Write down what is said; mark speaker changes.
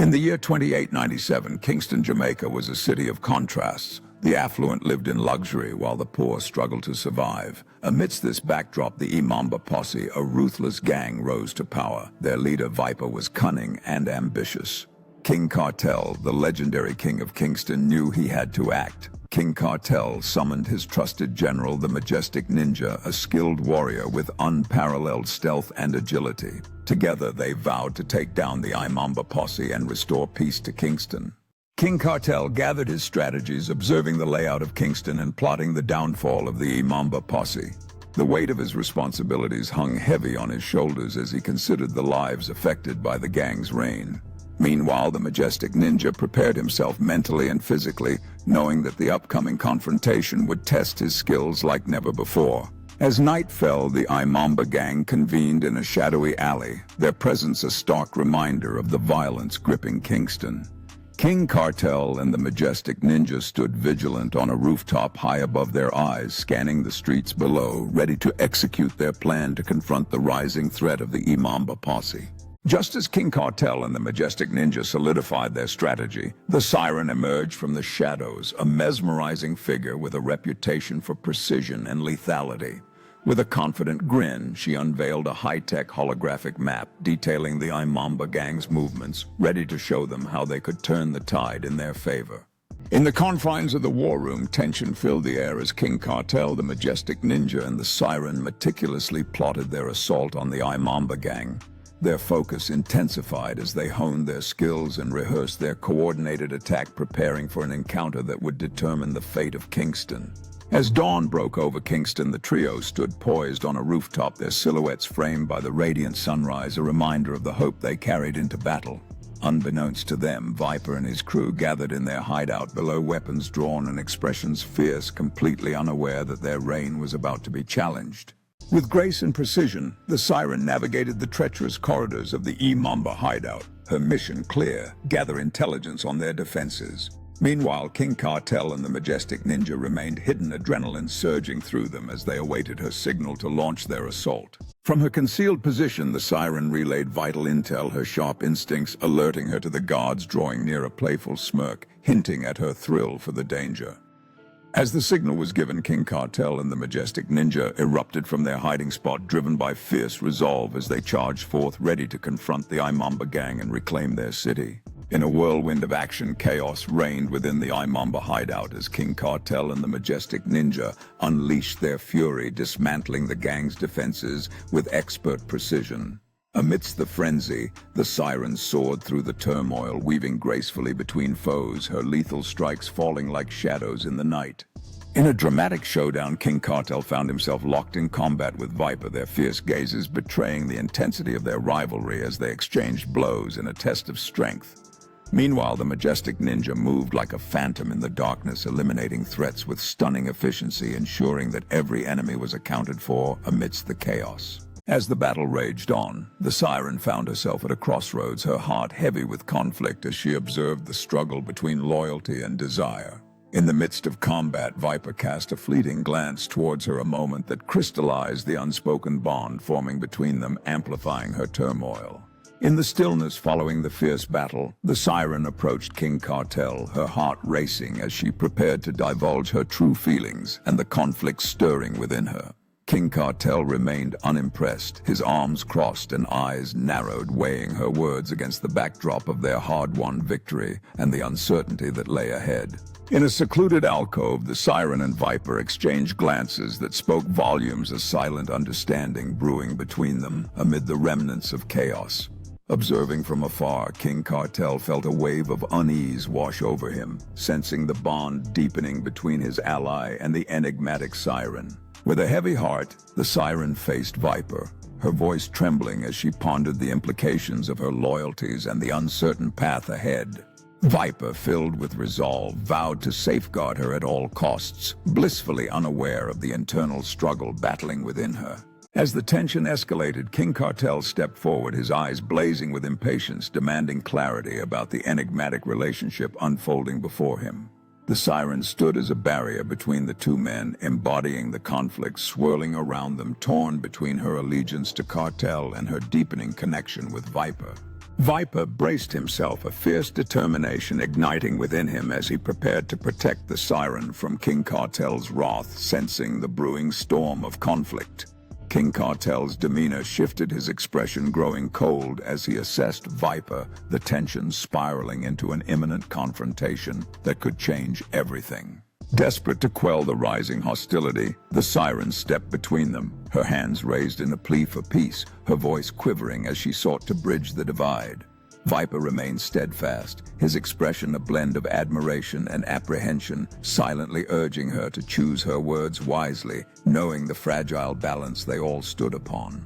Speaker 1: In the year 2897, Kingston, Jamaica was a city of contrasts. The affluent lived in luxury while the poor struggled to survive. Amidst this backdrop, the Mamba Posse, a ruthless gang, rose to power. Their leader, Viper, was cunning and ambitious. King Cartel, the legendary king of Kingston, knew he had to act. King Cartel summoned his trusted general, the majestic ninja, a skilled warrior with unparalleled stealth and agility. Together, they vowed to take down the Mamba Posse and restore peace to Kingston. King Cartel gathered his strategies, observing the layout of Kingston and plotting the downfall of the Mamba Posse. The weight of his responsibilities hung heavy on his shoulders as he considered the lives affected by the gang's reign. Meanwhile, the majestic ninja prepared himself mentally and physically, knowing that the upcoming confrontation would test his skills like never before. As night fell, the Mamba gang convened in a shadowy alley, their presence a stark reminder of the violence gripping Kingston. King Cartel and the majestic ninja stood vigilant on a rooftop high above their eyes, scanning the streets below, ready to execute their plan to confront the rising threat of the Mamba Posse. Just as King Cartel and the majestic ninja solidified their strategy, the siren emerged from the shadows, a mesmerizing figure with a reputation for precision and lethality. With a confident grin, she unveiled a high-tech holographic map detailing the Mamba gang's movements, ready to show them how they could turn the tide in their favor. In the confines of the war room, tension filled the air as King Cartel, the majestic ninja, and the siren meticulously plotted their assault on the Mamba gang. Their focus intensified as they honed their skills and rehearsed their coordinated attack, preparing for an encounter that would determine the fate of Kingston. As dawn broke over Kingston, the trio stood poised on a rooftop, their silhouettes framed by the radiant sunrise, a reminder of the hope they carried into battle. Unbeknownst to them, Viper and his crew gathered in their hideout below, weapons drawn and expressions fierce, completely unaware that their reign was about to be challenged. With grace and precision, the siren navigated the treacherous corridors of the Mamba hideout, her mission clear: gather intelligence on their defenses. Meanwhile, King Cartel and the majestic ninja remained hidden, adrenaline surging through them as they awaited her signal to launch their assault. From her concealed position, the siren relayed vital intel, her sharp instincts alerting her to the guards drawing near, a playful smirk hinting at her thrill for the danger. As the signal was given, King Cartel and the majestic ninja erupted from their hiding spot, driven by fierce resolve as they charged forth, ready to confront the Mamba gang and reclaim their city. In a whirlwind of action, chaos reigned within the Mamba hideout as King Cartel and the majestic ninja unleashed their fury, dismantling the gang's defenses with expert precision. Amidst the frenzy, the siren soared through the turmoil, weaving gracefully between foes, her lethal strikes falling like shadows in the night. In a dramatic showdown, King Cartel found himself locked in combat with Viper, their fierce gazes betraying the intensity of their rivalry as they exchanged blows in a test of strength. Meanwhile, the majestic ninja moved like a phantom in the darkness, eliminating threats with stunning efficiency, ensuring that every enemy was accounted for amidst the chaos. As the battle raged on, the siren found herself at a crossroads, her heart heavy with conflict as she observed the struggle between loyalty and desire. In the midst of combat, Viper cast a fleeting glance towards her, a moment that crystallized the unspoken bond forming between them, amplifying her turmoil. In the stillness following the fierce battle, the siren approached King Cartel, her heart racing as she prepared to divulge her true feelings and the conflict stirring within her. King Cartel remained unimpressed, his arms crossed and eyes narrowed, weighing her words against the backdrop of their hard-won victory and the uncertainty that lay ahead. In a secluded alcove, the siren and Viper exchanged glances that spoke volumes, a silent understanding brewing between them amid the remnants of chaos. Observing from afar, King Cartel felt a wave of unease wash over him, sensing the bond deepening between his ally and the enigmatic siren. With a heavy heart, the siren faced Viper, her voice trembling as she pondered the implications of her loyalties and the uncertain path ahead. Viper, filled with resolve, vowed to safeguard her at all costs, blissfully unaware of the internal struggle battling within her. As the tension escalated, King Cartel stepped forward, his eyes blazing with impatience, demanding clarity about the enigmatic relationship unfolding before him. The siren stood as a barrier between the two men, embodying the conflict swirling around them, torn between her allegiance to Cartel and her deepening connection with Viper. Viper braced himself, a fierce determination igniting within him as he prepared to protect the Siren from King Cartel's wrath, sensing the brewing storm of conflict. King Cartel's demeanor shifted, his expression growing cold as he assessed Viper, the tension spiraling into an imminent confrontation that could change everything. Desperate to quell the rising hostility, the Siren stepped between them, her hands raised in a plea for peace, her voice quivering as she sought to bridge the divide. Viper remained steadfast, his expression a blend of admiration and apprehension, silently urging her to choose her words wisely, knowing the fragile balance they all stood upon.